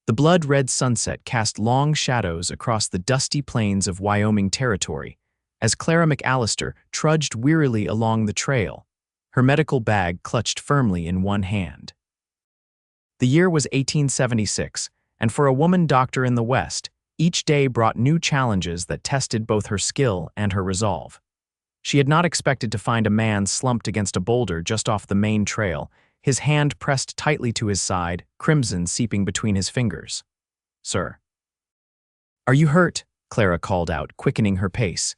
The blood-red sunset cast long shadows across the dusty plains of Wyoming Territory as Clara McAllister trudged wearily along the trail, her medical bag clutched firmly in one hand. The year was 1876, and for a woman doctor in the West, each day brought new challenges that tested both her skill and her resolve. She had not expected to find a man slumped against a boulder just off the main trail, his hand pressed tightly to his side, crimson seeping between his fingers. "Sir." "Are you hurt?" Clara called out, quickening her pace.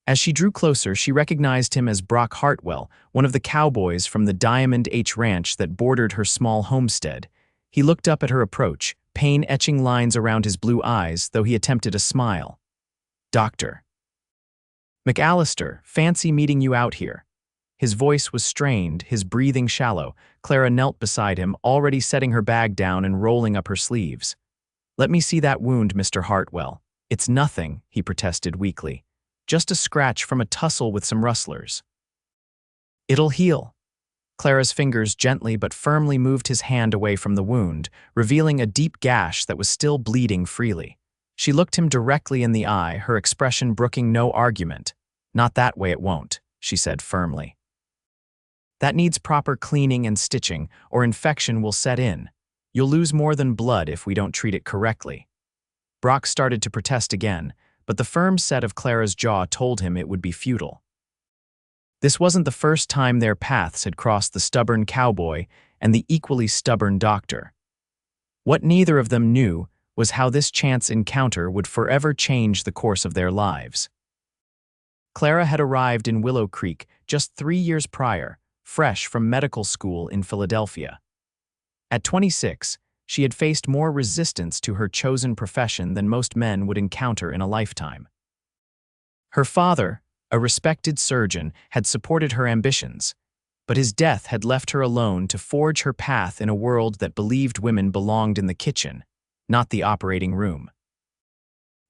As she drew closer, she recognized him as Brock Hartwell, one of the cowboys from the Diamond H Ranch that bordered her small homestead. He looked up at her approach, pain etching lines around his blue eyes, though he attempted a smile. "Doctor McAllister, fancy meeting you out here." His voice was strained, his breathing shallow. Clara knelt beside him, already setting her bag down and rolling up her sleeves. "Let me see that wound, Mr. Hartwell." "It's nothing," he protested weakly. "Just a scratch from a tussle with some rustlers." "It'll heal." Clara's fingers gently but firmly moved his hand away from the wound, revealing a deep gash that was still bleeding freely. She looked him directly in the eye, her expression brooking no argument. "Not that way it won't," she said firmly. "That needs proper cleaning and stitching, or infection will set in. You'll lose more than blood if we don't treat it correctly." Brock started to protest again, but the firm set of Clara's jaw told him it would be futile. This wasn't the first time their paths had crossed, the stubborn cowboy and the equally stubborn doctor. What neither of them knew was how this chance encounter would forever change the course of their lives. Clara had arrived in Willow Creek just 3 years prior, fresh from medical school in Philadelphia. At 26, she had faced more resistance to her chosen profession than most men would encounter in a lifetime. Her father, a respected surgeon, had supported her ambitions, but his death had left her alone to forge her path in a world that believed women belonged in the kitchen, not the operating room.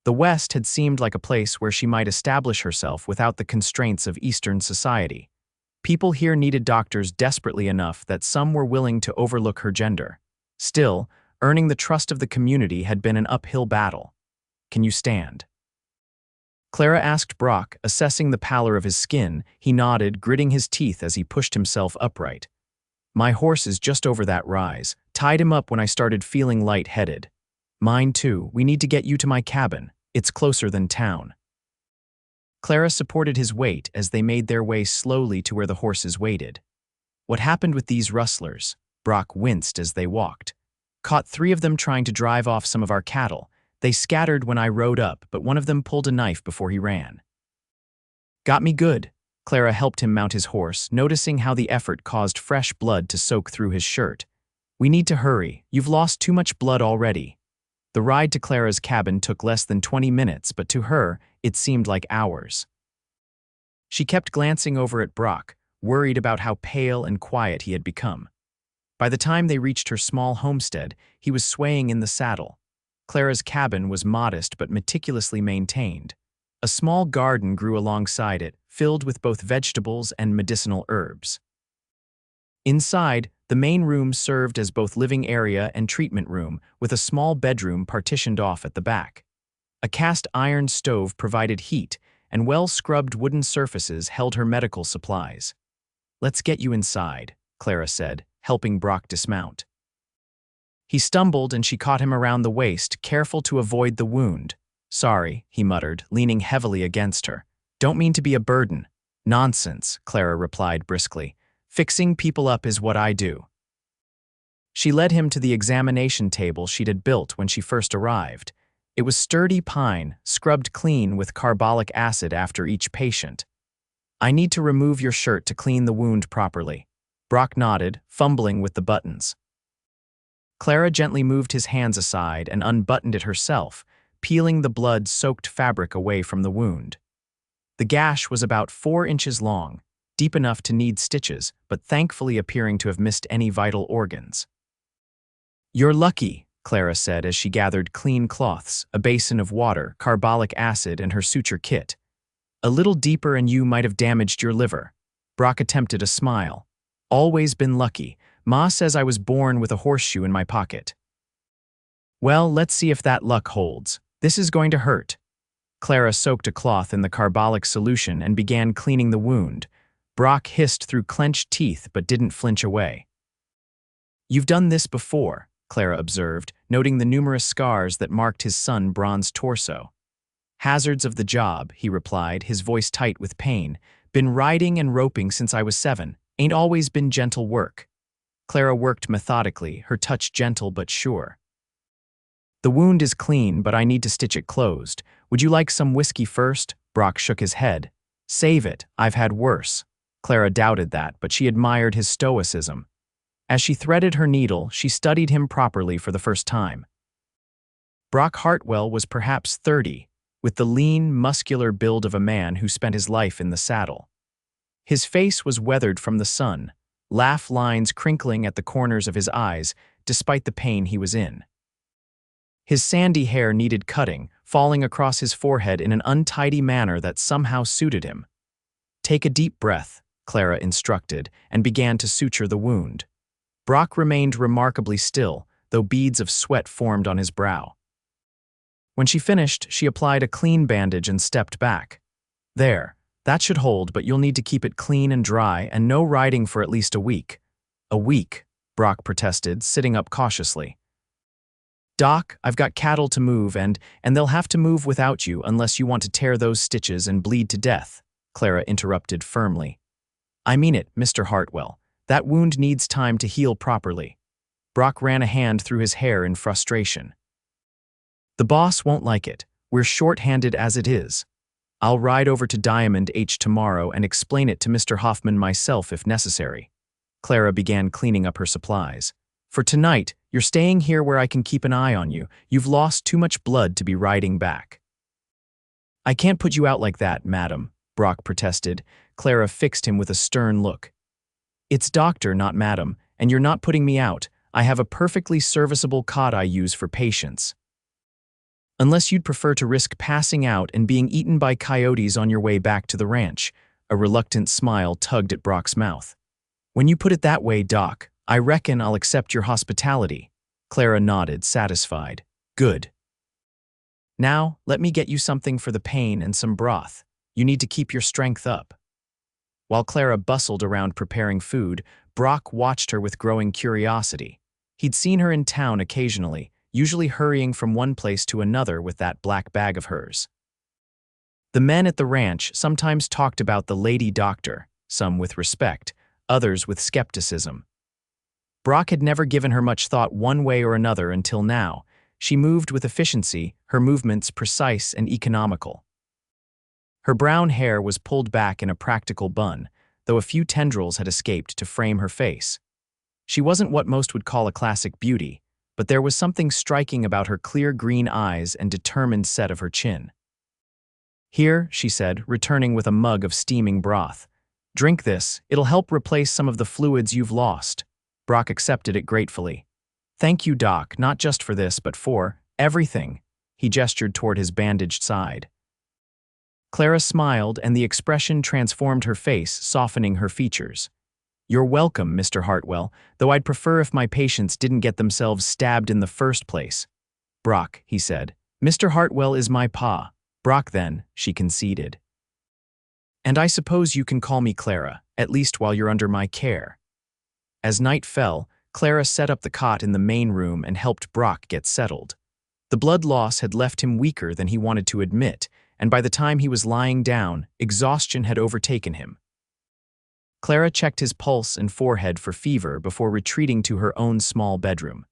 The West had seemed like a place where she might establish herself without the constraints of Eastern society. People here needed doctors desperately enough that some were willing to overlook her gender. Still, earning the trust of the community had been an uphill battle. "Can you stand?" Clara asked Brock, assessing the pallor of his skin. He nodded, gritting his teeth as he pushed himself upright. "My horse is just over that rise. Tied him up when I started feeling light-headed." "Mine too. We need to get you to my cabin. It's closer than town." Clara supported his weight as they made their way slowly to where the horses waited. "What happened with these rustlers?" Brock winced as they walked. "Caught 3 of them trying to drive off some of our cattle. They scattered when I rode up, but one of them pulled a knife before he ran." "Got me good." Clara helped him mount his horse, noticing how the effort caused fresh blood to soak through his shirt. "We need to hurry. You've lost too much blood already." The ride to Clara's cabin took less than 20 minutes, but to her, it seemed like hours. She kept glancing over at Brock, worried about how pale and quiet he had become. By the time they reached her small homestead, he was swaying in the saddle. Clara's cabin was modest but meticulously maintained. A small garden grew alongside it, filled with both vegetables and medicinal herbs. Inside, the main room served as both living area and treatment room, with a small bedroom partitioned off at the back. A cast iron stove provided heat, and well-scrubbed wooden surfaces held her medical supplies. "Let's get you inside," Clara said, helping Brock dismount. He stumbled and she caught him around the waist, careful to avoid the wound. "Sorry," he muttered, leaning heavily against her. "Don't mean to be a burden." "Nonsense," Clara replied briskly. "Fixing people up is what I do." She led him to the examination table she'd had built when she first arrived. It was sturdy pine, scrubbed clean with carbolic acid after each patient. "I need to remove your shirt to clean the wound properly." Brock nodded, fumbling with the buttons. Clara gently moved his hands aside and unbuttoned it herself, peeling the blood-soaked fabric away from the wound. The gash was about 4 inches long, deep enough to need stitches, but thankfully appearing to have missed any vital organs. "You're lucky," Clara said as she gathered clean cloths, a basin of water, carbolic acid, and her suture kit. "A little deeper and you might have damaged your liver." Brock attempted a smile. "Always been lucky. Ma says I was born with a horseshoe in my pocket." Well, let's see if that luck holds. This is going to hurt. Clara soaked a cloth in the carbolic solution and began cleaning the wound. Brock hissed through clenched teeth but didn't flinch away. You've done this before, Clara observed, noting the numerous scars that marked his sun-bronzed torso. Hazards of the job, he replied, his voice tight with pain. Been riding and roping since I was 7. Ain't always been gentle work. Clara worked methodically, her touch gentle but sure. The wound is clean, but I need to stitch it closed. Would you like some whiskey first? Brock shook his head. Save it, I've had worse. Clara doubted that, but she admired his stoicism. As she threaded her needle, she studied him properly for the first time. Brock Hartwell was perhaps 30, with the lean, muscular build of a man who spent his life in the saddle. His face was weathered from the sun, laugh lines crinkling at the corners of his eyes, despite the pain he was in. His sandy hair needed cutting, falling across his forehead in an untidy manner that somehow suited him. Take a deep breath, Clara instructed, and began to suture the wound. Brock remained remarkably still, though beads of sweat formed on his brow. When she finished, she applied a clean bandage and stepped back. There, that should hold, but you'll need to keep it clean and dry and no riding for at least a week. A week, Brock protested, sitting up cautiously. Doc, I've got cattle to move and they'll have to move without you unless you want to tear those stitches and bleed to death, Clara interrupted firmly. I mean it, Mr. Hartwell. That wound needs time to heal properly. Brock ran a hand through his hair in frustration. The boss won't like it. We're short-handed as it is. I'll ride over to Diamond H tomorrow and explain it to Mr. Hoffman myself if necessary. Clara began cleaning up her supplies. For tonight, you're staying here where I can keep an eye on you. You've lost too much blood to be riding back. I can't put you out like that, madam, Brock protested. Clara fixed him with a stern look. It's doctor, not madam, and you're not putting me out. I have a perfectly serviceable cot I use for patients. Unless you'd prefer to risk passing out and being eaten by coyotes on your way back to the ranch. A reluctant smile tugged at Brock's mouth. When you put it that way, Doc, I reckon I'll accept your hospitality. Clara nodded, satisfied. Good. Now, let me get you something for the pain and some broth. You need to keep your strength up. While Clara bustled around preparing food, Brock watched her with growing curiosity. He'd seen her in town occasionally, usually hurrying from one place to another with that black bag of hers. The men at the ranch sometimes talked about the lady doctor, some with respect, others with skepticism. Brock had never given her much thought one way or another until now. She moved with efficiency, her movements precise and economical. Her brown hair was pulled back in a practical bun, though a few tendrils had escaped to frame her face. She wasn't what most would call a classic beauty, but there was something striking about her clear green eyes and determined set of her chin. Here, she said, returning with a mug of steaming broth. Drink this, it'll help replace some of the fluids you've lost. Brock accepted it gratefully. Thank you, Doc, not just for this, but for everything. He gestured toward his bandaged side. Clara smiled, and the expression transformed her face, softening her features. You're welcome, Mr. Hartwell, though I'd prefer if my patients didn't get themselves stabbed in the first place. Brock, he said. Mr. Hartwell is my pa. Brock then, she conceded. And I suppose you can call me Clara, at least while you're under my care. As night fell, Clara set up the cot in the main room and helped Brock get settled. The blood loss had left him weaker than he wanted to admit, and by the time he was lying down, exhaustion had overtaken him. Clara checked his pulse and forehead for fever before retreating to her own small bedroom.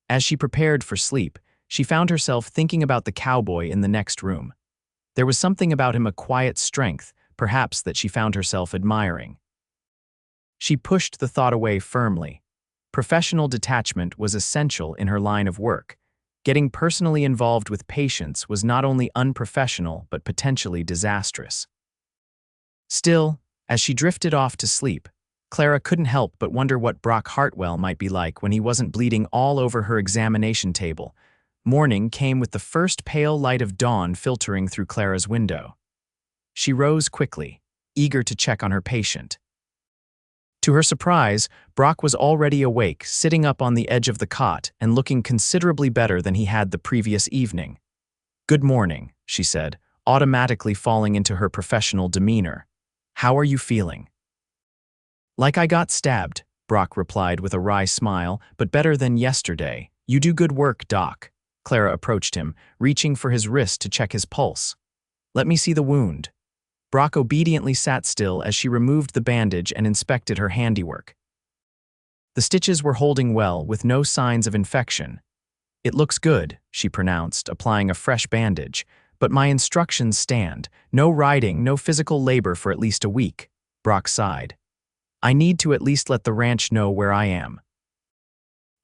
As she prepared for sleep, she found herself thinking about the cowboy in the next room. There was something about him, a quiet strength, perhaps that she found herself admiring. She pushed the thought away firmly. Professional detachment was essential in her line of work. Getting personally involved with patients was not only unprofessional but potentially disastrous. Still, as she drifted off to sleep, Clara couldn't help but wonder what Brock Hartwell might be like when he wasn't bleeding all over her examination table. Morning came with the first pale light of dawn filtering through Clara's window. She rose quickly, eager to check on her patient. To her surprise, Brock was already awake, sitting up on the edge of the cot and looking considerably better than he had the previous evening. "Good morning," she said, automatically falling into her professional demeanor. "How are you feeling?" "Like I got stabbed," Brock replied with a wry smile, "but better than yesterday. You do good work, Doc." Clara approached him, reaching for his wrist to check his pulse. "Let me see the wound." Brock obediently sat still as she removed the bandage and inspected her handiwork. The stitches were holding well, with no signs of infection. "It looks good," she pronounced, applying a fresh bandage. "But my instructions stand. No riding, no physical labor for at least a week." Brock sighed. "I need to at least let the ranch know where I am."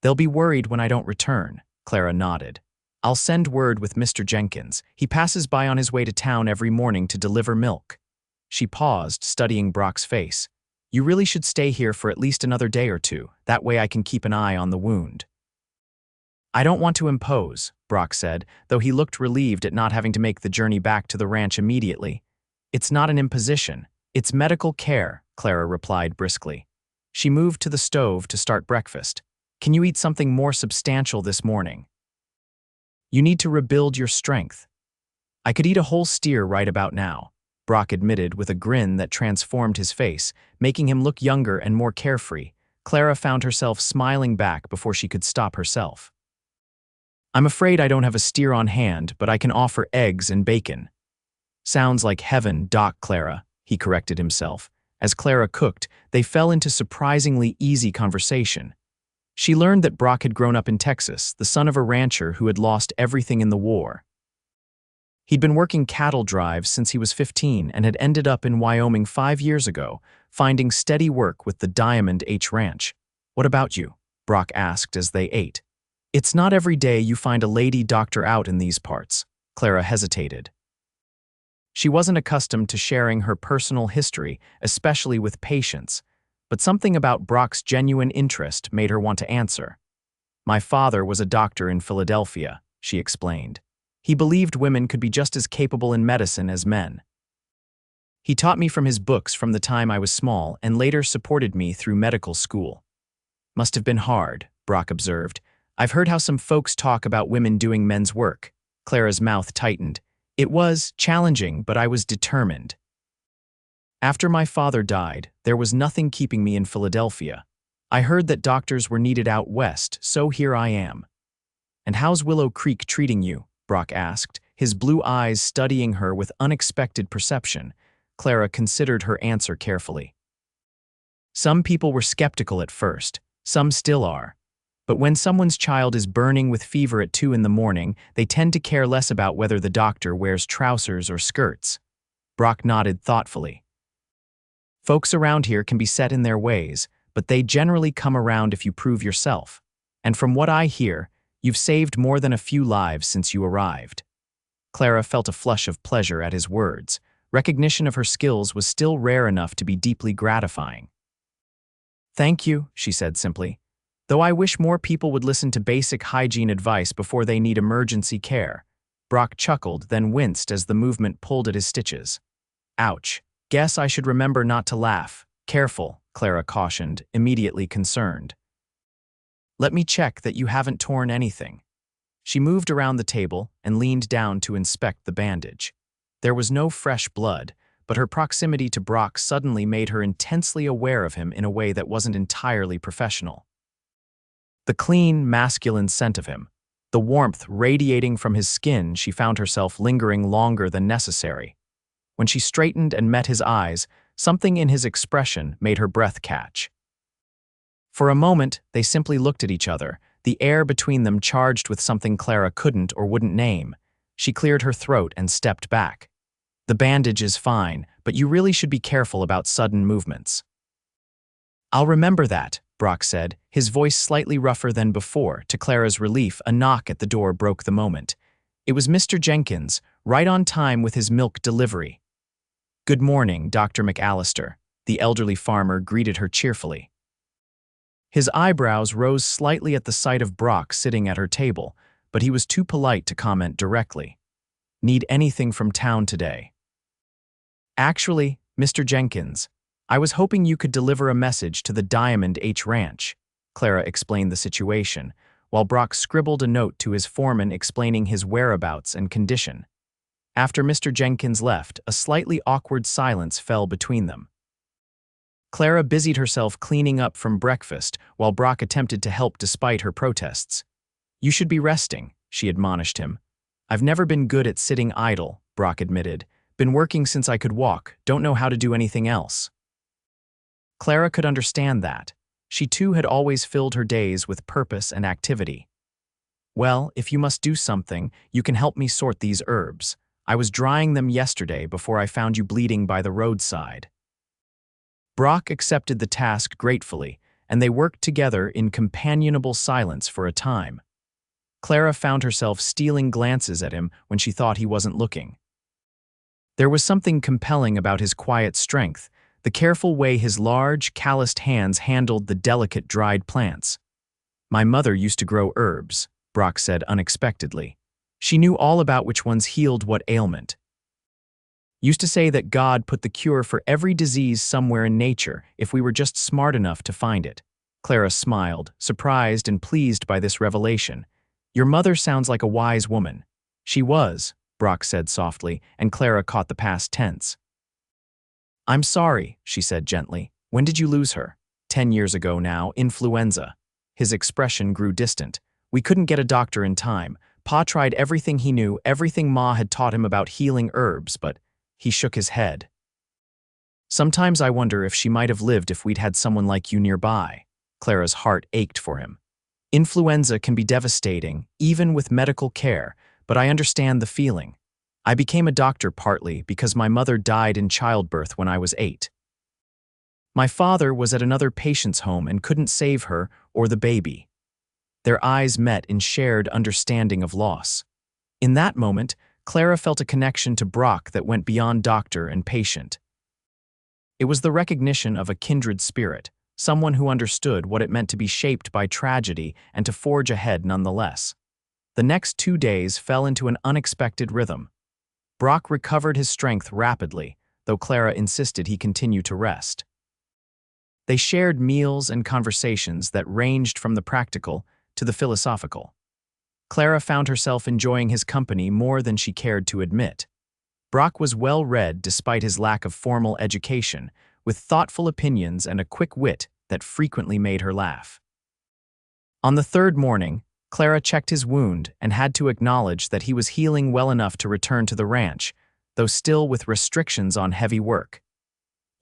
"They'll be worried when I don't return," Clara nodded. "I'll send word with Mr. Jenkins. He passes by on his way to town every morning to deliver milk." She paused, studying Brock's face. "You really should stay here for at least another day or two. That way I can keep an eye on the wound." "I don't want to impose," Brock said, though he looked relieved at not having to make the journey back to the ranch immediately. "It's not an imposition. It's medical care," Clara replied briskly. She moved to the stove to start breakfast. "Can you eat something more substantial this morning? You need to rebuild your strength." "I could eat a whole steer right about now," Brock admitted with a grin that transformed his face, making him look younger and more carefree. Clara found herself smiling back before she could stop herself. "I'm afraid I don't have a steer on hand, but I can offer eggs and bacon." "Sounds like heaven, Doc Clara," he corrected himself. As Clara cooked, they fell into surprisingly easy conversation. She learned that Brock had grown up in Texas, the son of a rancher who had lost everything in the war. He'd been working cattle drives since he was 15 and had ended up in Wyoming 5 years ago, finding steady work with the Diamond H Ranch. "What about you?" Brock asked as they ate. "It's not every day you find a lady doctor out in these parts." Clara hesitated. She wasn't accustomed to sharing her personal history, especially with patients, but something about Brock's genuine interest made her want to answer. "My father was a doctor in Philadelphia," she explained. "He believed women could be just as capable in medicine as men. He taught me from his books from the time I was small and later supported me through medical school." "Must have been hard," Brock observed. "I've heard how some folks talk about women doing men's work." Clara's mouth tightened. "It was challenging, but I was determined. After my father died, there was nothing keeping me in Philadelphia. I heard that doctors were needed out west, so here I am." "And how's Willow Creek treating you?" Brock asked, his blue eyes studying her with unexpected perception. Clara considered her answer carefully. "Some people were skeptical at first. Some still are. But when someone's child is burning with fever at 2 in the morning, they tend to care less about whether the doctor wears trousers or skirts." Brock nodded thoughtfully. "Folks around here can be set in their ways, but they generally come around if you prove yourself. And from what I hear, you've saved more than a few lives since you arrived." Clara felt a flush of pleasure at his words. Recognition of her skills was still rare enough to be deeply gratifying. "Thank you," she said simply. "Though I wish more people would listen to basic hygiene advice before they need emergency care." Brock chuckled, then winced as the movement pulled at his stitches. "Ouch. Guess I should remember not to laugh." "Careful," Clara cautioned, immediately concerned. "Let me check that you haven't torn anything." She moved around the table and leaned down to inspect the bandage. There was no fresh blood, but her proximity to Brock suddenly made her intensely aware of him in a way that wasn't entirely professional. The clean, masculine scent of him, the warmth radiating from his skin, she found herself lingering longer than necessary. When she straightened and met his eyes, something in his expression made her breath catch. For a moment, they simply looked at each other, the air between them charged with something Clara couldn't or wouldn't name. She cleared her throat and stepped back. "The bandage is fine, but you really should be careful about sudden movements." "I'll remember that," Brock said, his voice slightly rougher than before. To Clara's relief, a knock at the door broke the moment. It was Mr. Jenkins, right on time with his milk delivery. "Good morning, Dr. McAllister," the elderly farmer greeted her cheerfully. His eyebrows rose slightly at the sight of Brock sitting at her table, but he was too polite to comment directly. "Need anything from town today?" "Actually, Mr. Jenkins, I was hoping you could deliver a message to the Diamond H Ranch. Clara explained the situation, while Brock scribbled a note to his foreman explaining his whereabouts and condition. After Mr. Jenkins left, a slightly awkward silence fell between them. Clara busied herself cleaning up from breakfast while Brock attempted to help despite her protests. "You should be resting," she admonished him. "I've never been good at sitting idle," Brock admitted. "Been working since I could walk, don't know how to do anything else." Clara could understand that. She too had always filled her days with purpose and activity. "Well, if you must do something, you can help me sort these herbs. I was drying them yesterday before I found you bleeding by the roadside." Brock accepted the task gratefully, and they worked together in companionable silence for a time. Clara found herself stealing glances at him when she thought he wasn't looking. There was something compelling about his quiet strength, the careful way his large, calloused hands handled the delicate dried plants. "My mother used to grow herbs," Brock said unexpectedly. "She knew all about which ones healed what ailment. Used to say that God put the cure for every disease somewhere in nature if we were just smart enough to find it." Clara smiled, surprised and pleased by this revelation. "Your mother sounds like a wise woman." "She was," Brock said softly, and Clara caught the past tense. "I'm sorry," she said gently. "When did you lose her?" 10 years ago now, influenza." His expression grew distant. "We couldn't get a doctor in time. Pa tried everything he knew, everything Ma had taught him about healing herbs, but..." He shook his head. "Sometimes I wonder if she might have lived if we'd had someone like you nearby." Clara's heart ached for him. "Influenza can be devastating, even with medical care, but I understand the feeling. I became a doctor partly because my mother died in childbirth when I was 8. My father was at another patient's home and couldn't save her or the baby." Their eyes met in shared understanding of loss. In that moment, Clara felt a connection to Brock that went beyond doctor and patient. It was the recognition of a kindred spirit, someone who understood what it meant to be shaped by tragedy and to forge ahead nonetheless. The next 2 days fell into an unexpected rhythm. Brock recovered his strength rapidly, though Clara insisted he continue to rest. They shared meals and conversations that ranged from the practical to the philosophical. Clara found herself enjoying his company more than she cared to admit. Brock was well-read despite his lack of formal education, with thoughtful opinions and a quick wit that frequently made her laugh. On the 3rd morning, Clara checked his wound and had to acknowledge that he was healing well enough to return to the ranch, though still with restrictions on heavy work.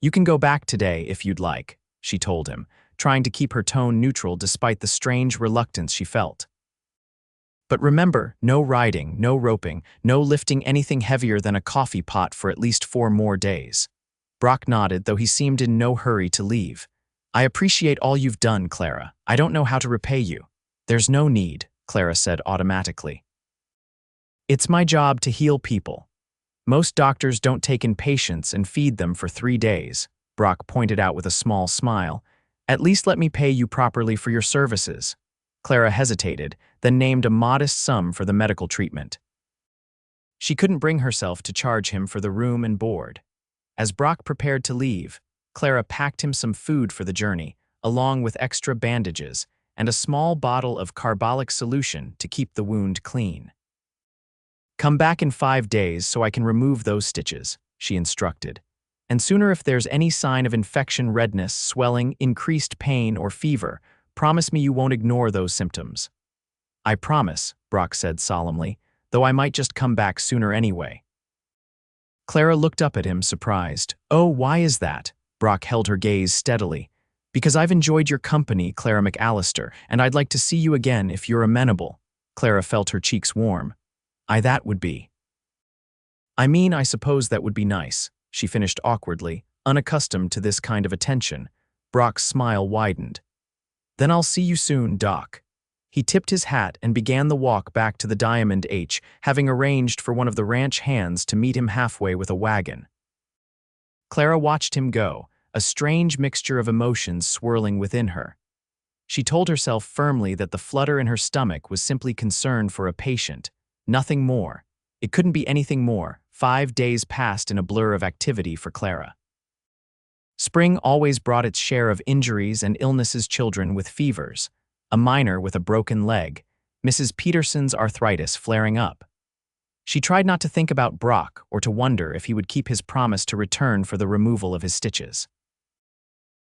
"You can go back today if you'd like," she told him, trying to keep her tone neutral despite the strange reluctance she felt. "But remember, no riding, no roping, no lifting anything heavier than a coffee pot for at least 4 more days." Brock nodded, though he seemed in no hurry to leave. "I appreciate all you've done, Clara. I don't know how to repay you." "There's no need," Clara said automatically. "It's my job to heal people. Most doctors don't take in patients and feed them for 3 days," Brock pointed out with a small smile. "At least let me pay you properly for your services." Clara hesitated, then named a modest sum for the medical treatment. She couldn't bring herself to charge him for the room and board. As Brock prepared to leave, Clara packed him some food for the journey, along with extra bandages and a small bottle of carbolic solution to keep the wound clean. "Come back in 5 days so I can remove those stitches," she instructed. "And sooner if there's any sign of infection, redness, swelling, increased pain, or fever, promise me you won't ignore those symptoms." "I promise," Brock said solemnly, "though I might just come back sooner anyway." Clara looked up at him, surprised. "Oh, why is that?" Brock held her gaze steadily. "Because I've enjoyed your company, Clara McAllister, and I'd like to see you again if you're amenable." Clara felt her cheeks warm. That would be." "I mean, I suppose that would be nice," she finished awkwardly, unaccustomed to this kind of attention. Brock's smile widened. "Then I'll see you soon, Doc." He tipped his hat and began the walk back to the Diamond H, having arranged for one of the ranch hands to meet him halfway with a wagon. Clara watched him go, a strange mixture of emotions swirling within her. She told herself firmly that the flutter in her stomach was simply concern for a patient, nothing more. It couldn't be anything more. 5 days passed in a blur of activity for Clara. Spring always brought its share of injuries and illnesses, children with fevers, a minor with a broken leg, Mrs. Peterson's arthritis flaring up. She tried not to think about Brock or to wonder if he would keep his promise to return for the removal of his stitches.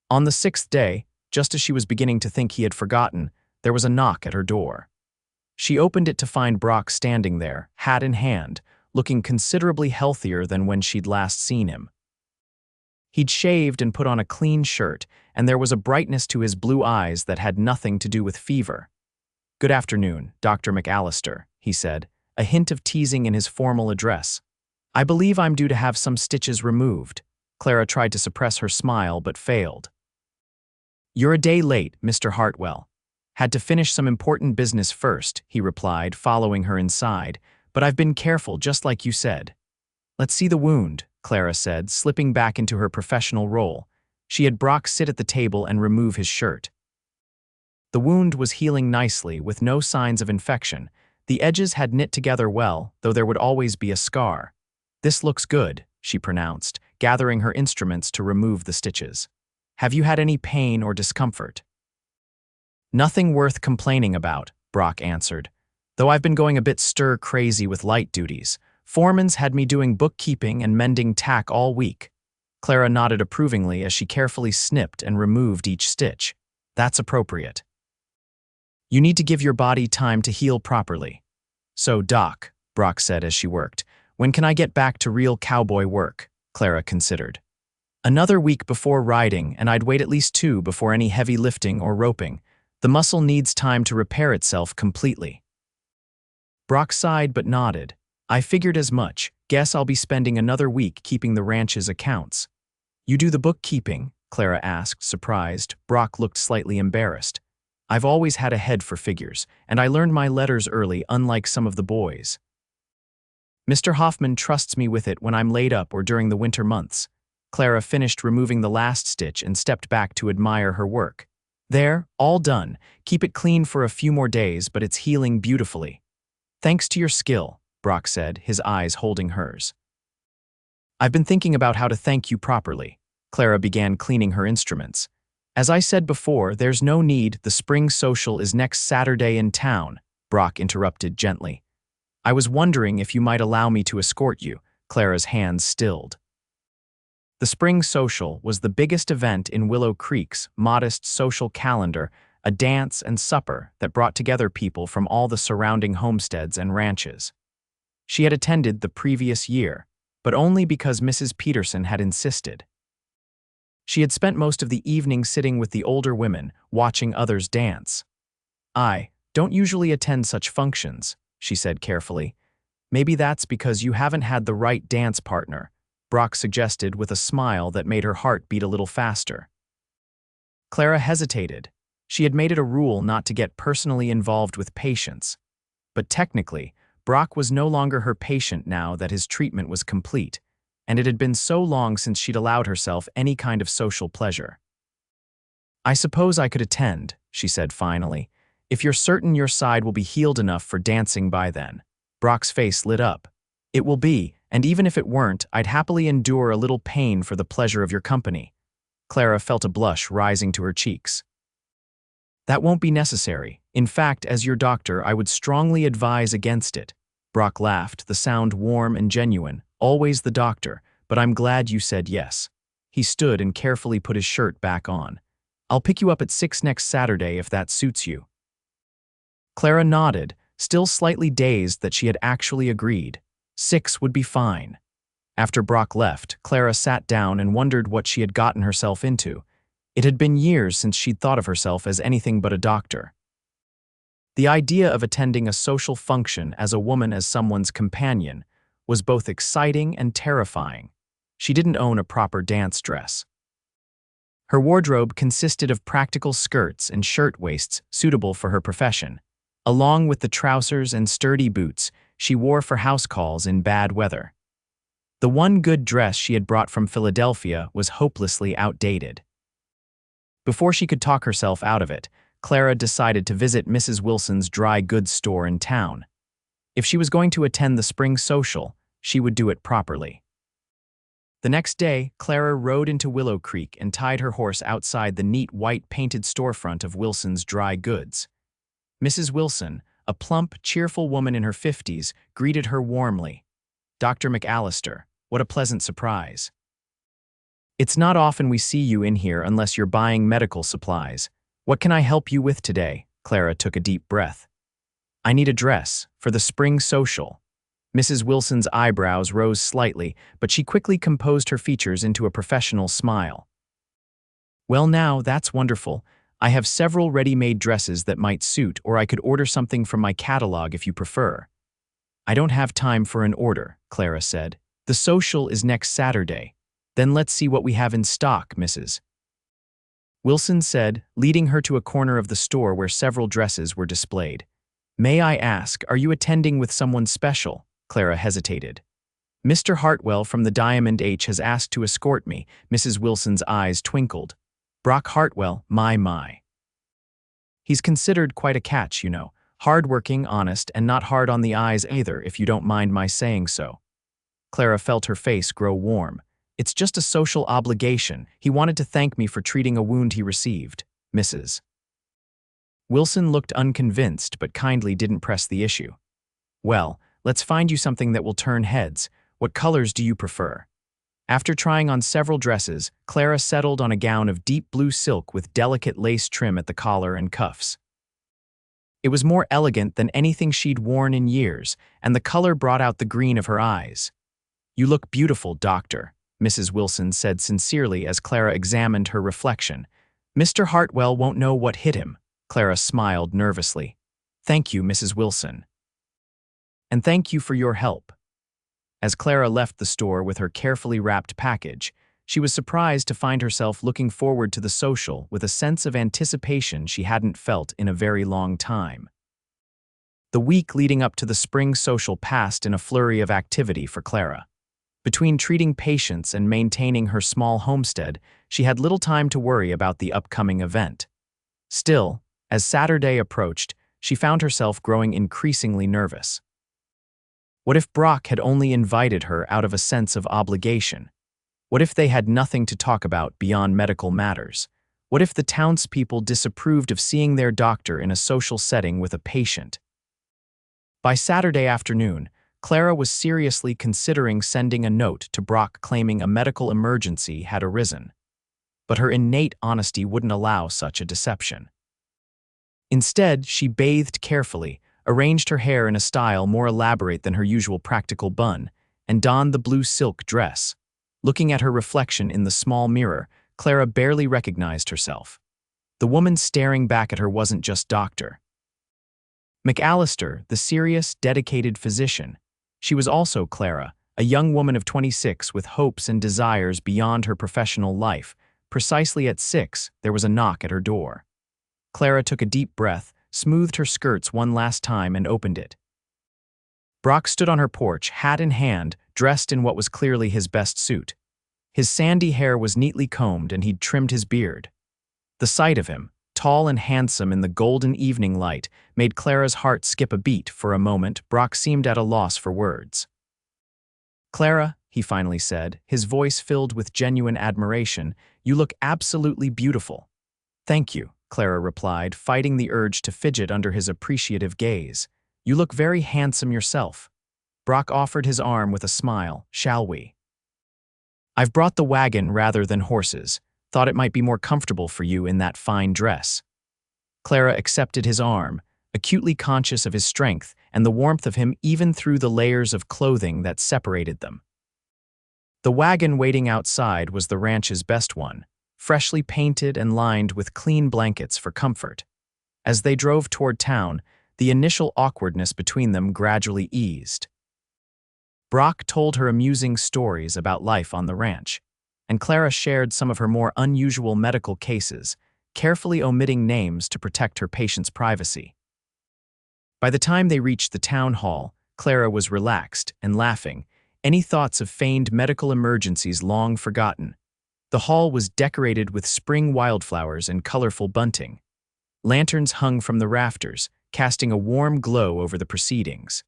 On the 6th day, just as she was beginning to think he had forgotten, there was a knock at her door. She opened it to find Brock standing there, hat in hand, looking considerably healthier than when she'd last seen him. He'd shaved and put on a clean shirt, and there was a brightness to his blue eyes that had nothing to do with fever. "Good afternoon, Dr. McAllister," he said, a hint of teasing in his formal address. "I believe I'm due to have some stitches removed." Clara tried to suppress her smile but failed. "You're a day late, Mr. Hartwell. Had to finish some important business first," he replied, following her inside, "but I've been careful, just like you said." "Let's see the wound," Clara said, slipping back into her professional role. She had Brock sit at the table and remove his shirt. The wound was healing nicely, with no signs of infection. The edges had knit together well, though there would always be a scar. "This looks good," she pronounced, gathering her instruments to remove the stitches. "Have you had any pain or discomfort?" "Nothing worth complaining about," Brock answered, "though I've been going a bit stir-crazy with light duties. Foreman's had me doing bookkeeping and mending tack all week." Clara nodded approvingly as she carefully snipped and removed each stitch. "That's appropriate. You need to give your body time to heal properly." "So, Doc," Brock said as she worked, "when can I get back to real cowboy work?" Clara considered. "Another week before riding, and I'd wait at least 2 before any heavy lifting or roping. The muscle needs time to repair itself completely." Brock sighed but nodded. "I figured as much. Guess I'll be spending another week keeping the ranch's accounts." "You do the bookkeeping?" Clara asked, surprised. Brock looked slightly embarrassed. "I've always had a head for figures, and I learned my letters early, unlike some of the boys. Mr. Hoffman trusts me with it when I'm laid up or during the winter months." Clara finished removing the last stitch and stepped back to admire her work. "There, all done. Keep it clean for a few more days, but it's healing beautifully." "Thanks to your skill," Brock said, his eyes holding hers. "I've been thinking about how to thank you properly." Clara began cleaning her instruments. "As I said before, there's no need. The spring social is next Saturday in town," Brock interrupted gently. "I was wondering if you might allow me to escort you." Clara's hands stilled. The spring social was the biggest event in Willow Creek's modest social calendar, a dance and supper that brought together people from all the surrounding homesteads and ranches. She had attended the previous year, but only because Mrs. Peterson had insisted. She had spent most of the evening sitting with the older women, watching others dance. "I don't usually attend such functions," she said carefully. "Maybe that's because you haven't had the right dance partner," Brock suggested with a smile that made her heart beat a little faster. Clara hesitated. She had made it a rule not to get personally involved with patients. But technically, Brock was no longer her patient now that his treatment was complete, and it had been so long since she'd allowed herself any kind of social pleasure. "I suppose I could attend," she said finally, "if you're certain your side will be healed enough for dancing by then." Brock's face lit up. "It will be, and even if it weren't, I'd happily endure a little pain for the pleasure of your company." Clara felt a blush rising to her cheeks. "That won't be necessary. In fact, as your doctor, I would strongly advise against it." Brock laughed, the sound warm and genuine. "Always the doctor, but I'm glad you said yes." He stood and carefully put his shirt back on. "I'll pick you up at 6 next Saturday if that suits you." Clara nodded, still slightly dazed that she had actually agreed. 6 would be fine. After Brock left, Clara sat down and wondered what she had gotten herself into. It had been years since she'd thought of herself as anything but a doctor. The idea of attending a social function as a woman as someone's companion was both exciting and terrifying. She didn't own a proper dance dress. Her wardrobe consisted of practical skirts and shirtwaists suitable for her profession, along with the trousers and sturdy boots she wore for house calls in bad weather. The one good dress she had brought from Philadelphia was hopelessly outdated. Before she could talk herself out of it, Clara decided to visit Mrs. Wilson's dry goods store in town. If she was going to attend the spring social, she would do it properly. The next day, Clara rode into Willow Creek and tied her horse outside the neat white painted storefront of Wilson's Dry Goods. Mrs. Wilson, a plump, cheerful woman in her 50s, greeted her warmly. "Dr. McAllister, what a pleasant surprise. It's not often we see you in here unless you're buying medical supplies. What can I help you with today?" Clara took a deep breath. "I need a dress for the spring social." Mrs. Wilson's eyebrows rose slightly, but she quickly composed her features into a professional smile. "Well now, that's wonderful. I have several ready-made dresses that might suit, or I could order something from my catalog if you prefer." "I don't have time for an order," Clara said. "The social is next Saturday. Then let's see what we have in stock, Mrs. Wilson said, leading her to a corner of the store where several dresses were displayed. "May I ask, are you attending with someone special?" Clara hesitated. "Mr. Hartwell from the Diamond H has asked to escort me." Mrs. Wilson's eyes twinkled. "Brock Hartwell, my. He's considered quite a catch, you know. Hard-working, honest, and not hard on the eyes either, if you don't mind my saying so." Clara felt her face grow warm. "It's just a social obligation. He wanted to thank me for treating a wound he received." Mrs. Wilson looked unconvinced but kindly didn't press the issue. "Well, let's find you something that will turn heads. What colors do you prefer?" After trying on several dresses, Clara settled on a gown of deep blue silk with delicate lace trim at the collar and cuffs. It was more elegant than anything she'd worn in years, and the color brought out the green of her eyes. "You look beautiful, Doctor," Mrs. Wilson said sincerely as Clara examined her reflection. "Mr. Hartwell won't know what hit him." Clara smiled nervously. "Thank you, Mrs. Wilson. And thank you for your help." As Clara left the store with her carefully wrapped package, she was surprised to find herself looking forward to the social with a sense of anticipation she hadn't felt in a very long time. The week leading up to the spring social passed in a flurry of activity for Clara. Between treating patients and maintaining her small homestead, she had little time to worry about the upcoming event. Still, as Saturday approached, she found herself growing increasingly nervous. What if Brock had only invited her out of a sense of obligation? What if they had nothing to talk about beyond medical matters? What if the townspeople disapproved of seeing their doctor in a social setting with a patient? By Saturday afternoon, Clara was seriously considering sending a note to Brock claiming a medical emergency had arisen. But her innate honesty wouldn't allow such a deception. Instead, she bathed carefully, arranged her hair in a style more elaborate than her usual practical bun, and donned the blue silk dress. Looking at her reflection in the small mirror, Clara barely recognized herself. The woman staring back at her wasn't just Dr. McAllister, the serious, dedicated physician. She was also Clara, a young woman of 26 with hopes and desires beyond her professional life. Precisely at 6, there was a knock at her door. Clara took a deep breath, smoothed her skirts one last time, and opened it. Brock stood on her porch, hat in hand, dressed in what was clearly his best suit. His sandy hair was neatly combed and he'd trimmed his beard. The sight of him, tall and handsome in the golden evening light, made Clara's heart skip a beat. For a moment, Brock seemed at a loss for words. "Clara," he finally said, his voice filled with genuine admiration, "you look absolutely beautiful." "Thank you," Clara replied, fighting the urge to fidget under his appreciative gaze. "You look very handsome yourself." Brock offered his arm with a smile. "Shall we?" "I've brought the wagon rather than horses. Thought it might be more comfortable for you in that fine dress." Clara accepted his arm, acutely conscious of his strength and the warmth of him even through the layers of clothing that separated them. The wagon waiting outside was the ranch's best one, freshly painted and lined with clean blankets for comfort. As they drove toward town, the initial awkwardness between them gradually eased. Brock told her amusing stories about life on the ranch, and Clara shared some of her more unusual medical cases, carefully omitting names to protect her patient's privacy. By the time they reached the town hall, Clara was relaxed and laughing, any thoughts of feigned medical emergencies long forgotten. The hall was decorated with spring wildflowers and colorful bunting. Lanterns hung from the rafters, casting a warm glow over the proceedings.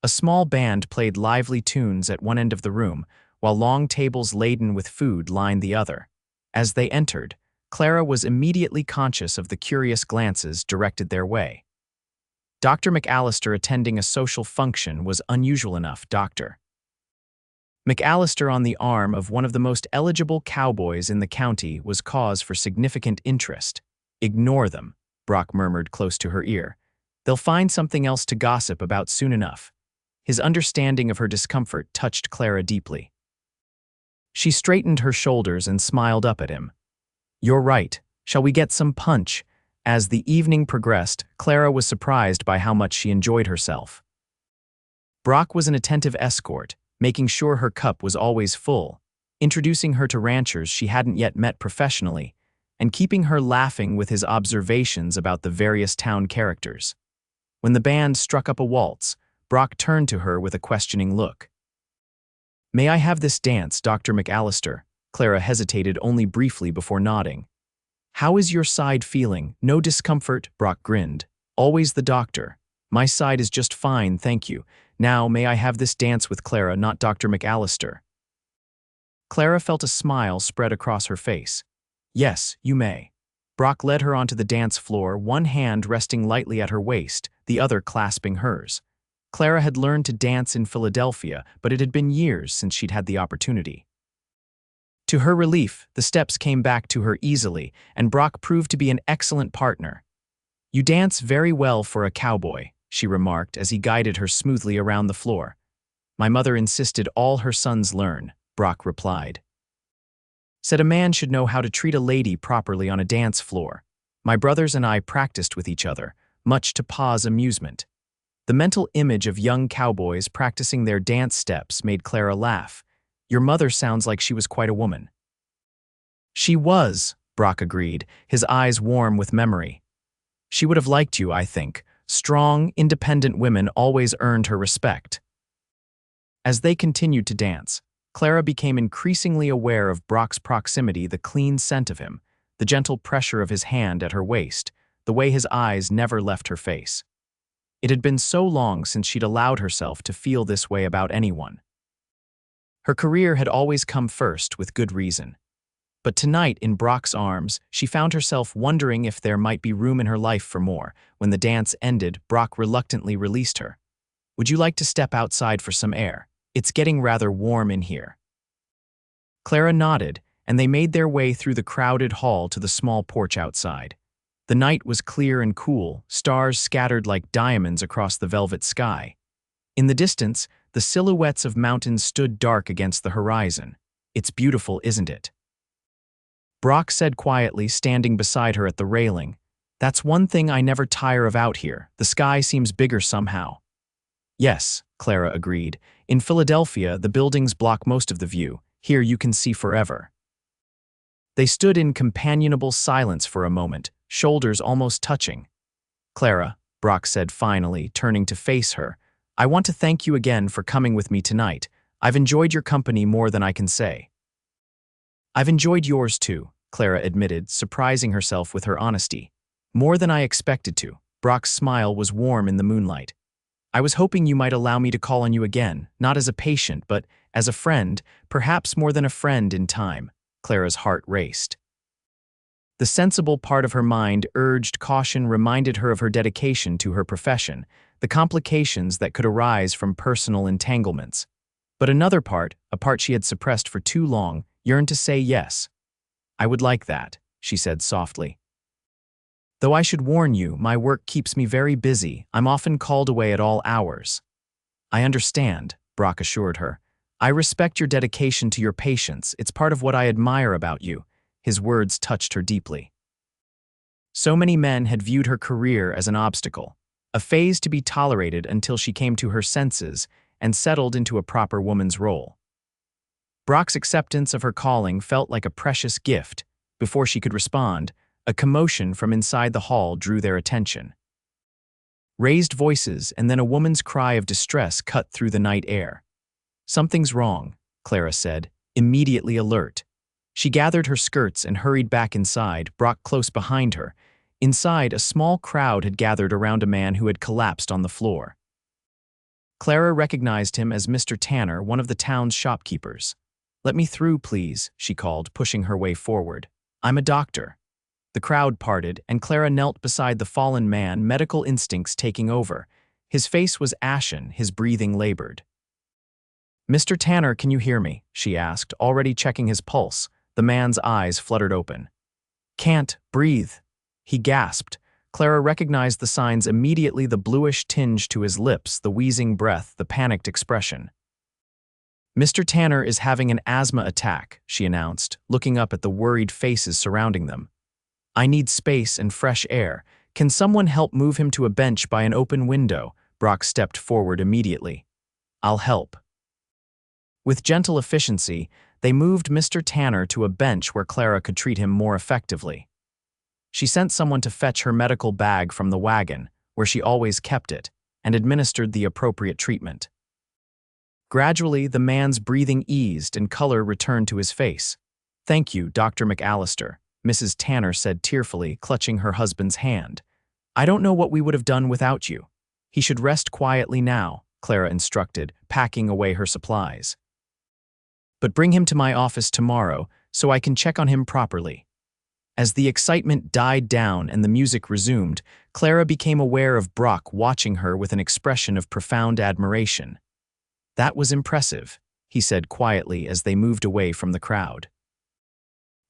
A small band played lively tunes at one end of the room, while long tables laden with food lined the other. As they entered, Clara was immediately conscious of the curious glances directed their way. Dr. McAllister attending a social function was unusual enough, Dr. McAllister on the arm of one of the most eligible cowboys in the county was cause for significant interest. Ignore them, Brock murmured close to her ear. They'll find something else to gossip about soon enough. His understanding of her discomfort touched Clara deeply. She straightened her shoulders and smiled up at him. You're right. Shall we get some punch? As the evening progressed, Clara was surprised by how much she enjoyed herself. Brock was an attentive escort, making sure her cup was always full, introducing her to ranchers she hadn't yet met professionally, and keeping her laughing with his observations about the various town characters. When the band struck up a waltz, Brock turned to her with a questioning look. May I have this dance, Dr. McAllister? Clara hesitated only briefly before nodding. How is your side feeling? No discomfort, Brock grinned. Always the doctor. My side is just fine, thank you. Now, may I have this dance with Clara, not Dr. McAllister? Clara felt a smile spread across her face. Yes, you may. Brock led her onto the dance floor, one hand resting lightly at her waist, the other clasping hers. Clara had learned to dance in Philadelphia, but it had been years since she'd had the opportunity. To her relief, the steps came back to her easily, and Brock proved to be an excellent partner. You dance very well for a cowboy, she remarked as he guided her smoothly around the floor. My mother insisted all her sons learn, Brock replied. Said a man should know how to treat a lady properly on a dance floor. My brothers and I practiced with each other, much to Pa's amusement. The mental image of young cowboys practicing their dance steps made Clara laugh. Your mother sounds like she was quite a woman. She was, Brock agreed, his eyes warm with memory. She would have liked you, I think. Strong, independent women always earned her respect. As they continued to dance, Clara became increasingly aware of Brock's proximity, the clean scent of him, the gentle pressure of his hand at her waist, the way his eyes never left her face. It had been so long since she'd allowed herself to feel this way about anyone. Her career had always come first, with good reason. But tonight, in Brock's arms, she found herself wondering if there might be room in her life for more. When the dance ended, Brock reluctantly released her. Would you like to step outside for some air? It's getting rather warm in here. Clara nodded, and they made their way through the crowded hall to the small porch outside. The night was clear and cool, stars scattered like diamonds across the velvet sky. In the distance, the silhouettes of mountains stood dark against the horizon. It's beautiful, isn't it? Brock said quietly, standing beside her at the railing. That's one thing I never tire of out here. The sky seems bigger somehow. Yes, Clara agreed. In Philadelphia, the buildings block most of the view. Here you can see forever. They stood in companionable silence for a moment, shoulders almost touching. Clara, Brock said finally, turning to face her, I want to thank you again for coming with me tonight. I've enjoyed your company more than I can say. I've enjoyed yours too, Clara admitted, surprising herself with her honesty. More than I expected to. Brock's smile was warm in the moonlight. I was hoping you might allow me to call on you again, not as a patient, but as a friend, perhaps more than a friend in time. Clara's heart raced. The sensible part of her mind urged caution, reminded her of her dedication to her profession, the complications that could arise from personal entanglements. But another part, a part she had suppressed for too long, yearned to say yes. I would like that, she said softly. Though I should warn you, my work keeps me very busy. I'm often called away at all hours. I understand, Brock assured her. I respect your dedication to your patients. It's part of what I admire about you. His words touched her deeply. So many men had viewed her career as an obstacle, a phase to be tolerated until she came to her senses and settled into a proper woman's role. Brock's acceptance of her calling felt like a precious gift. Before she could respond, a commotion from inside the hall drew their attention. Raised voices and then a woman's cry of distress cut through the night air. Something's wrong, Clara said, immediately alert. She gathered her skirts and hurried back inside, Brock close behind her. Inside, a small crowd had gathered around a man who had collapsed on the floor. Clara recognized him as Mr. Tanner, one of the town's shopkeepers. "Let me through, please," she called, pushing her way forward. "I'm a doctor." The crowd parted, and Clara knelt beside the fallen man, medical instincts taking over. His face was ashen, his breathing labored. "Mr. Tanner, can you hear me?" she asked, already checking his pulse. The man's eyes fluttered open. "Can't breathe," he gasped. Clara recognized the signs immediately: the bluish tinge to his lips, the wheezing breath, the panicked expression. "Mr. Tanner is having an asthma attack," she announced, looking up at the worried faces surrounding them. "I need space and fresh air. Can someone help move him to a bench by an open window?" Brock stepped forward immediately. "I'll help." With gentle efficiency, they moved Mr. Tanner to a bench where Clara could treat him more effectively. She sent someone to fetch her medical bag from the wagon, where she always kept it, and administered the appropriate treatment. Gradually, the man's breathing eased and color returned to his face. "Thank you, Dr. McAllister," Mrs. Tanner said tearfully, clutching her husband's hand. "I don't know what we would have done without you." "He should rest quietly now," Clara instructed, packing away her supplies. "But bring him to my office tomorrow so I can check on him properly." As the excitement died down and the music resumed, Clara became aware of Brock watching her with an expression of profound admiration. "That was impressive," he said quietly as they moved away from the crowd.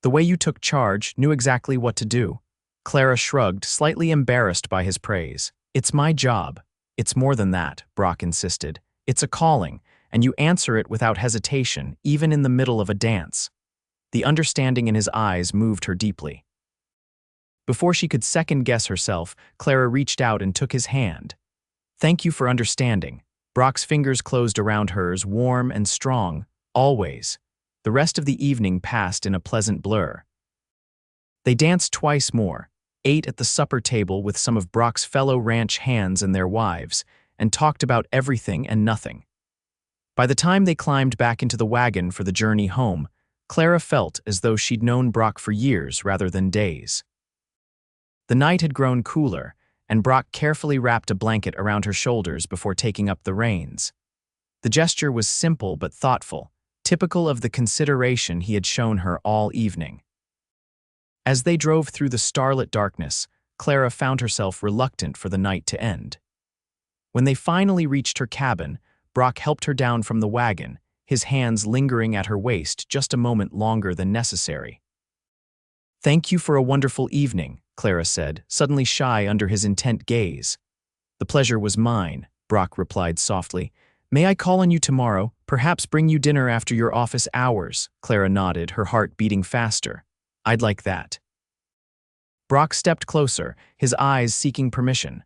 "The way you took charge, knew exactly what to do." Clara shrugged, slightly embarrassed by his praise. "It's my job." "It's more than that," Brock insisted. "It's a calling, and you answer it without hesitation, even in the middle of a dance." The understanding in his eyes moved her deeply. Before she could second-guess herself, Clara reached out and took his hand. "Thank you for understanding." Brock's fingers closed around hers, warm and strong, always. The rest of the evening passed in a pleasant blur. They danced twice more, ate at the supper table with some of Brock's fellow ranch hands and their wives, and talked about everything and nothing. By the time they climbed back into the wagon for the journey home, Clara felt as though she'd known Brock for years rather than days. The night had grown cooler, and Brock carefully wrapped a blanket around her shoulders before taking up the reins. The gesture was simple but thoughtful, typical of the consideration he had shown her all evening. As they drove through the starlit darkness, Clara found herself reluctant for the night to end. When they finally reached her cabin, Brock helped her down from the wagon, his hands lingering at her waist just a moment longer than necessary. "Thank you for a wonderful evening," Clara said, suddenly shy under his intent gaze. "The pleasure was mine," Brock replied softly. "May I call on you tomorrow, perhaps bring you dinner after your office hours?" Clara nodded, her heart beating faster. "I'd like that." Brock stepped closer, his eyes seeking permission.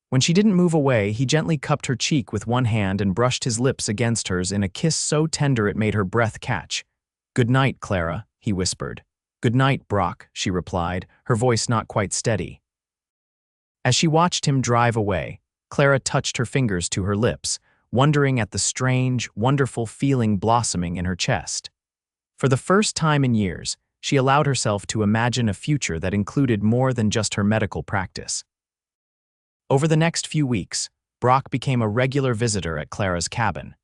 When she didn't move away, he gently cupped her cheek with one hand and brushed his lips against hers in a kiss so tender it made her breath catch. "Good night, Clara," he whispered. "Good night, Brock," she replied, her voice not quite steady. As she watched him drive away, Clara touched her fingers to her lips, wondering at the strange, wonderful feeling blossoming in her chest. For the first time in years, she allowed herself to imagine a future that included more than just her medical practice. Over the next few weeks, Brock became a regular visitor at Clara's cabin.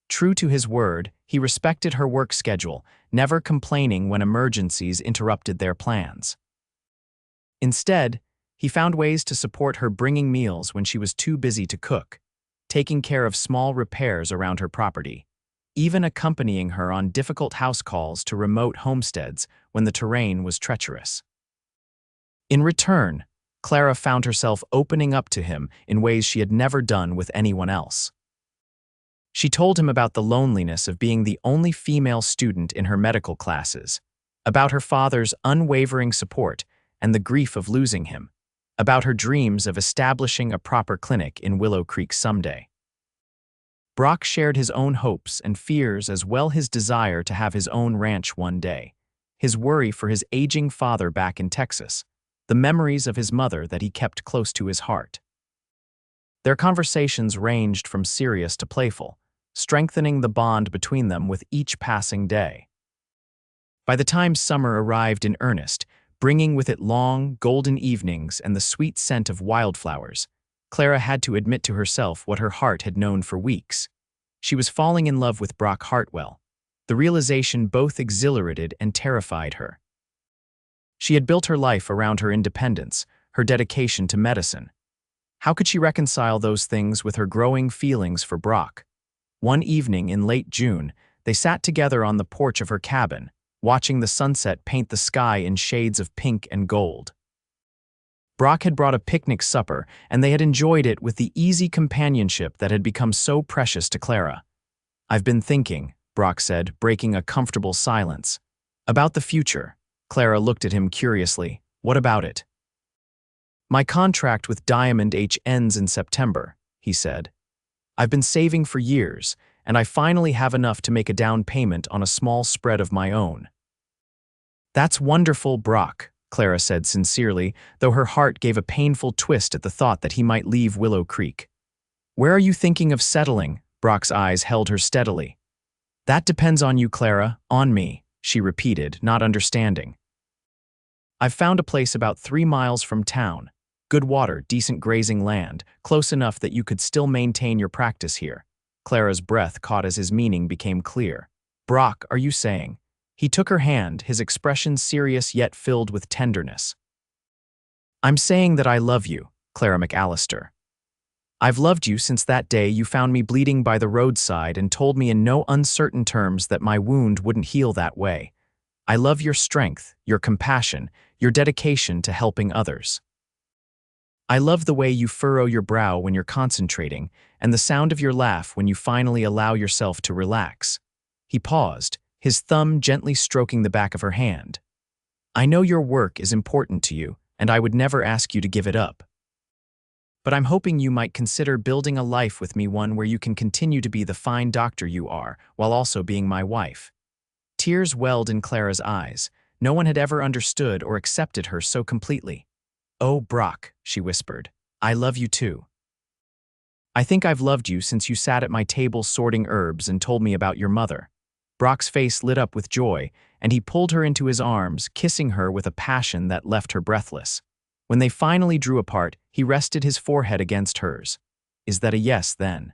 True to his word, he respected her work schedule, never complaining when emergencies interrupted their plans. Instead, he found ways to support her, bringing meals when she was too busy to cook, taking care of small repairs around her property, even accompanying her on difficult house calls to remote homesteads when the terrain was treacherous. In return, Clara found herself opening up to him in ways she had never done with anyone else. She told him about the loneliness of being the only female student in her medical classes, about her father's unwavering support and the grief of losing him, about her dreams of establishing a proper clinic in Willow Creek someday. Brock shared his own hopes and fears, as well his desire to have his own ranch one day, his worry for his aging father back in Texas, the memories of his mother that he kept close to his heart. Their conversations ranged from serious to playful, strengthening the bond between them with each passing day. By the time summer arrived in earnest, bringing with it long, golden evenings and the sweet scent of wildflowers, Clara had to admit to herself what her heart had known for weeks. She was falling in love with Brock Hartwell. The realization both exhilarated and terrified her. She had built her life around her independence, her dedication to medicine. How could she reconcile those things with her growing feelings for Brock? One evening in late June, they sat together on the porch of her cabin, watching the sunset paint the sky in shades of pink and gold. Brock had brought a picnic supper, and they had enjoyed it with the easy companionship that had become so precious to Clara. "I've been thinking," Brock said, breaking a comfortable silence. "About the future." Clara looked at him curiously. "What about it?" "My contract with Diamond H ends in September," he said. "I've been saving for years, and I finally have enough to make a down payment on a small spread of my own." "That's wonderful, Brock," Clara said sincerely, though her heart gave a painful twist at the thought that he might leave Willow Creek. "Where are you thinking of settling?" Brock's eyes held her steadily. "That depends on you, Clara, on me," she repeated, not understanding. "I've found a place about 3 miles from town. Good water, decent grazing land, close enough that you could still maintain your practice here." Clara's breath caught as his meaning became clear. "Brock, are you saying?" He took her hand, his expression serious yet filled with tenderness. "I'm saying that I love you, Clara McAllister. I've loved you since that day you found me bleeding by the roadside and told me in no uncertain terms that my wound wouldn't heal that way. I love your strength, your compassion, your dedication to helping others. I love the way you furrow your brow when you're concentrating, and the sound of your laugh when you finally allow yourself to relax." He paused, his thumb gently stroking the back of her hand. "I know your work is important to you, and I would never ask you to give it up. But I'm hoping you might consider building a life with me, one where you can continue to be the fine doctor you are, while also being my wife." Tears welled in Clara's eyes. No one had ever understood or accepted her so completely. "Oh, Brock," she whispered, "I love you too. I think I've loved you since you sat at my table sorting herbs and told me about your mother." Brock's face lit up with joy, and he pulled her into his arms, kissing her with a passion that left her breathless. When they finally drew apart, he rested his forehead against hers. "Is that a yes, then?"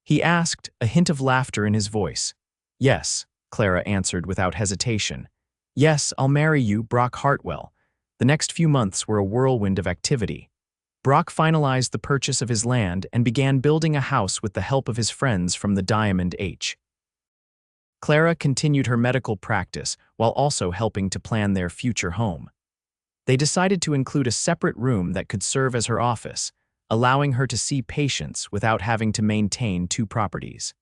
he asked, a hint of laughter in his voice. "Yes," Clara answered without hesitation. "Yes, I'll marry you, Brock Hartwell." The next few months were a whirlwind of activity. Brock finalized the purchase of his land and began building a house with the help of his friends from the Diamond H. Clara continued her medical practice while also helping to plan their future home. They decided to include a separate room that could serve as her office, allowing her to see patients without having to maintain 2 properties.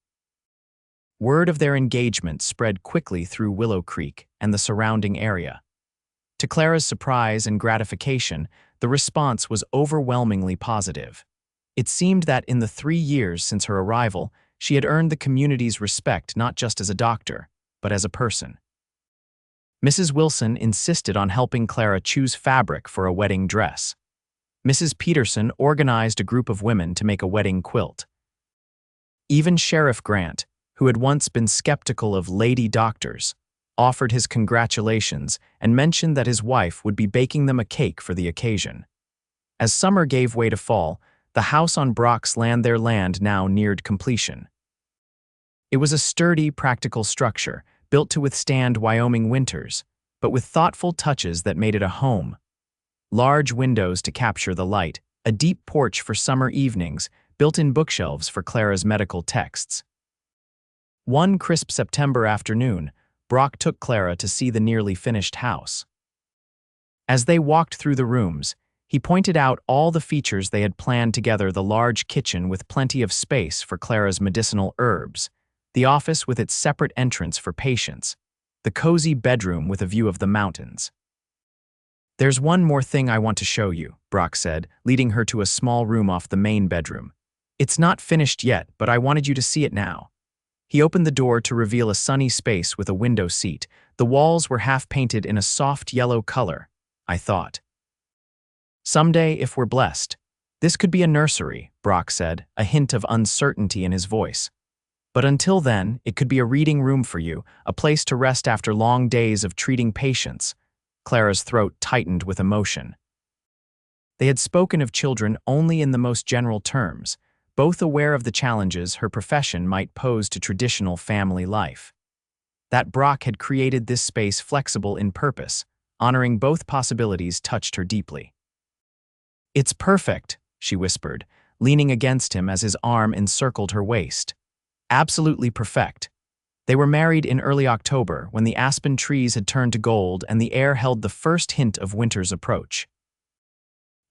Word of their engagement spread quickly through Willow Creek and the surrounding area. To Clara's surprise and gratification, the response was overwhelmingly positive. It seemed that in the 3 years since her arrival, she had earned the community's respect not just as a doctor, but as a person. Mrs. Wilson insisted on helping Clara choose fabric for a wedding dress. Mrs. Peterson organized a group of women to make a wedding quilt. Even Sheriff Grant, who had once been skeptical of lady doctors, offered his congratulations and mentioned that his wife would be baking them a cake for the occasion. As summer gave way to fall, the house on Brock's land, their land now neared completion. It was a sturdy, practical structure, built to withstand Wyoming winters, but with thoughtful touches that made it a home. Large windows to capture the light, a deep porch for summer evenings, built-in bookshelves for Clara's medical texts. One crisp September afternoon, Brock took Clara to see the nearly finished house. As they walked through the rooms, he pointed out all the features they had planned together: the large kitchen with plenty of space for Clara's medicinal herbs, the office with its separate entrance for patients, the cozy bedroom with a view of the mountains. "There's one more thing I want to show you," Brock said, leading her to a small room off the main bedroom. "It's not finished yet, but I wanted you to see it now." He opened the door to reveal a sunny space with a window seat. The walls were half-painted in a soft yellow color, I thought. "Someday, if we're blessed. This could be a nursery," Brock said, a hint of uncertainty in his voice. "But until then, it could be a reading room for you, a place to rest after long days of treating patients." Clara's throat tightened with emotion. They had spoken of children only in the most general terms, both aware of the challenges her profession might pose to traditional family life. That Brock had created this space flexible in purpose, honoring both possibilities touched her deeply. "It's perfect," she whispered, leaning against him as his arm encircled her waist. "Absolutely perfect." They were married in early October when the aspen trees had turned to gold and the air held the first hint of winter's approach.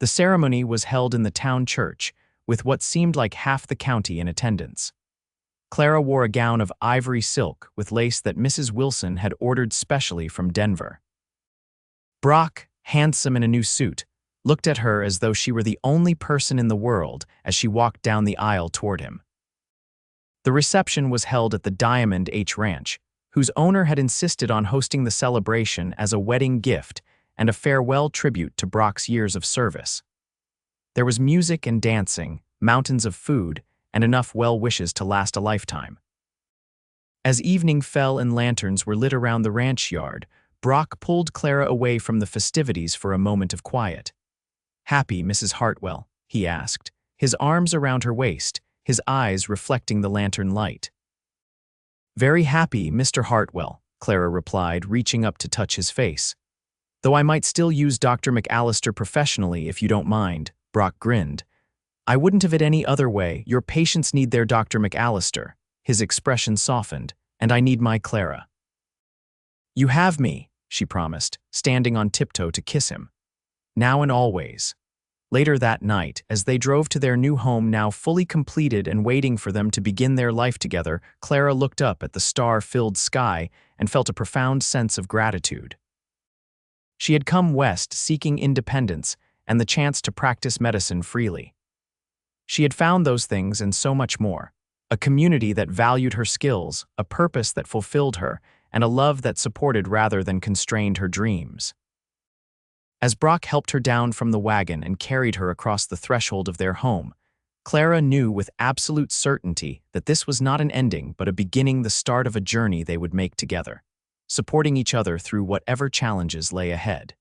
The ceremony was held in the town church, with what seemed like half the county in attendance. Clara wore a gown of ivory silk with lace that Mrs. Wilson had ordered specially from Denver. Brock, handsome in a new suit, looked at her as though she were the only person in the world as she walked down the aisle toward him. The reception was held at the Diamond H Ranch, whose owner had insisted on hosting the celebration as a wedding gift and a farewell tribute to Brock's years of service. There was music and dancing, mountains of food, and enough well wishes to last a lifetime. As evening fell and lanterns were lit around the ranch yard, Brock pulled Clara away from the festivities for a moment of quiet. "Happy, Mrs. Hartwell?" he asked, his arms around her waist, his eyes reflecting the lantern light. "Very happy, Mr. Hartwell," Clara replied, reaching up to touch his face. "Though I might still use Dr. McAllister professionally if you don't mind," Brock grinned. "I wouldn't have it any other way. Your patients need their Dr. McAllister." His expression softened. "And I need my Clara." "You have me," she promised, standing on tiptoe to kiss him. "Now and always." Later that night, as they drove to their new home now fully completed and waiting for them to begin their life together, Clara looked up at the star-filled sky and felt a profound sense of gratitude. She had come west seeking independence and the chance to practice medicine freely. She had found those things and so much more, a community that valued her skills, a purpose that fulfilled her, and a love that supported rather than constrained her dreams. As Brock helped her down from the wagon and carried her across the threshold of their home, Clara knew with absolute certainty that this was not an ending but a beginning, the start of a journey they would make together, supporting each other through whatever challenges lay ahead.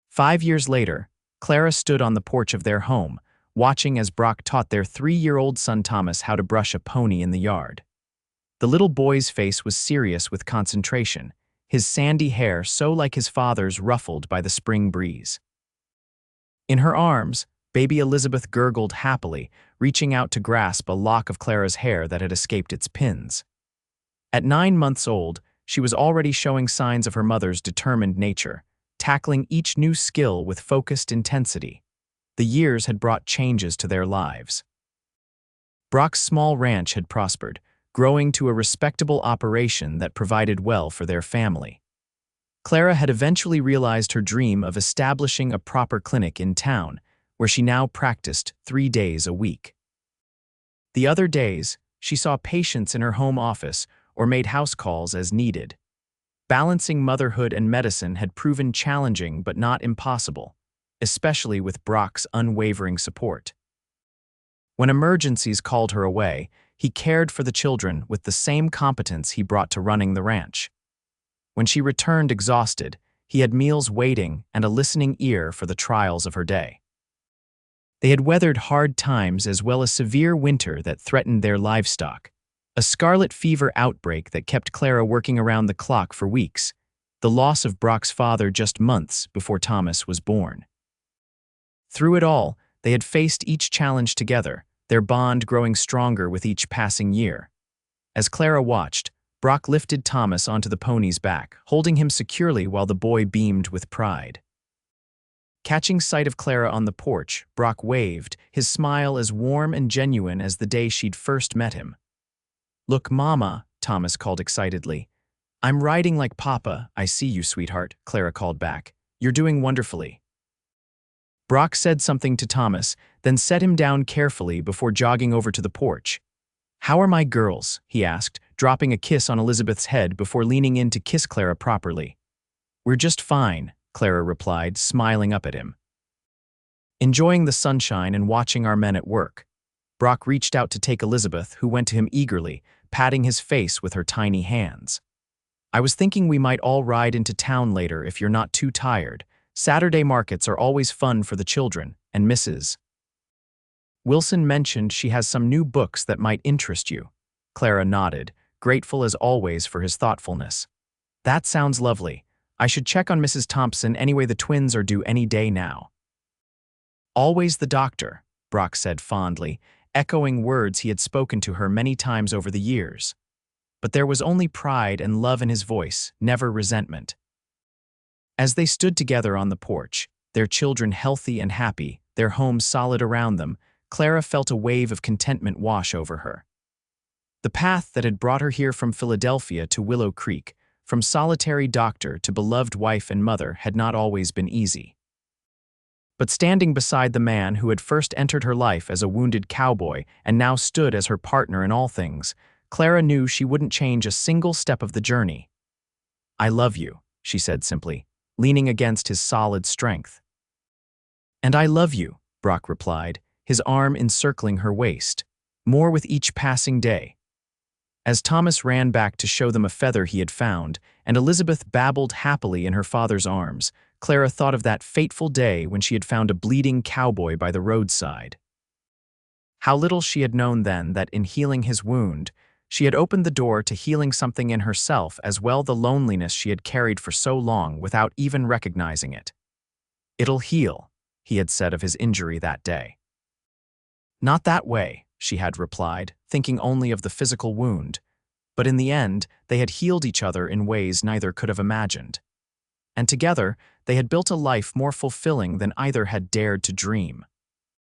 5 years later, Clara stood on the porch of their home, watching as Brock taught their 3-year-old son Thomas how to brush a pony in the yard. The little boy's face was serious with concentration, his sandy hair so like his father's ruffled by the spring breeze. In her arms, baby Elizabeth gurgled happily, reaching out to grasp a lock of Clara's hair that had escaped its pins. At 9 months old, she was already showing signs of her mother's determined nature, tackling each new skill with focused intensity. The years had brought changes to their lives. Brock's small ranch had prospered, growing to a respectable operation that provided well for their family. Clara had eventually realized her dream of establishing a proper clinic in town, where she now practiced 3 days a week. The other days, she saw patients in her home office or made house calls as needed. Balancing motherhood and medicine had proven challenging but not impossible, especially with Brock's unwavering support. When emergencies called her away, he cared for the children with the same competence he brought to running the ranch. When she returned exhausted, he had meals waiting and a listening ear for the trials of her day. They had weathered hard times as well as severe winter that threatened their livestock, a scarlet fever outbreak that kept Clara working around the clock for weeks, the loss of Brock's father just months before Thomas was born. Through it all, they had faced each challenge together, their bond growing stronger with each passing year. As Clara watched, Brock lifted Thomas onto the pony's back, holding him securely while the boy beamed with pride. Catching sight of Clara on the porch, Brock waved, his smile as warm and genuine as the day she'd first met him. "Look, Mama," Thomas called excitedly. "I'm riding like Papa." "I see you, sweetheart," Clara called back. "You're doing wonderfully." Brock said something to Thomas, then set him down carefully before jogging over to the porch. "How are my girls?" he asked, dropping a kiss on Elizabeth's head before leaning in to kiss Clara properly. "We're just fine," Clara replied, smiling up at him. "Enjoying the sunshine and watching our men at work." Brock reached out to take Elizabeth, who went to him eagerly, patting his face with her tiny hands. "I was thinking we might all ride into town later if you're not too tired. Saturday markets are always fun for the children, and Mrs. Wilson mentioned she has some new books that might interest you." Clara nodded, grateful as always for his thoughtfulness. "That sounds lovely. I should check on Mrs. Thompson anyway. The twins are due any day now." "Always the doctor," Brock said fondly, echoing words he had spoken to her many times over the years. But there was only pride and love in his voice, never resentment. As they stood together on the porch, their children healthy and happy, their home solid around them, Clara felt a wave of contentment wash over her. The path that had brought her here from Philadelphia to Willow Creek, from solitary doctor to beloved wife and mother, had not always been easy. But standing beside the man who had first entered her life as a wounded cowboy and now stood as her partner in all things, Clara knew she wouldn't change a single step of the journey. "I love you," she said simply, leaning against his solid strength. "And I love you," Brock replied, his arm encircling her waist, more with each passing day. As Thomas ran back to show them a feather he had found, and Elizabeth babbled happily in her father's arms, Clara thought of that fateful day when she had found a bleeding cowboy by the roadside. How little she had known then that in healing his wound, she had opened the door to healing something in herself as well, the loneliness she had carried for so long without even recognizing it. "It'll heal," he had said of his injury that day. "Not that way," she had replied, thinking only of the physical wound. But in the end, they had healed each other in ways neither could have imagined. And together, they had built a life more fulfilling than either had dared to dream.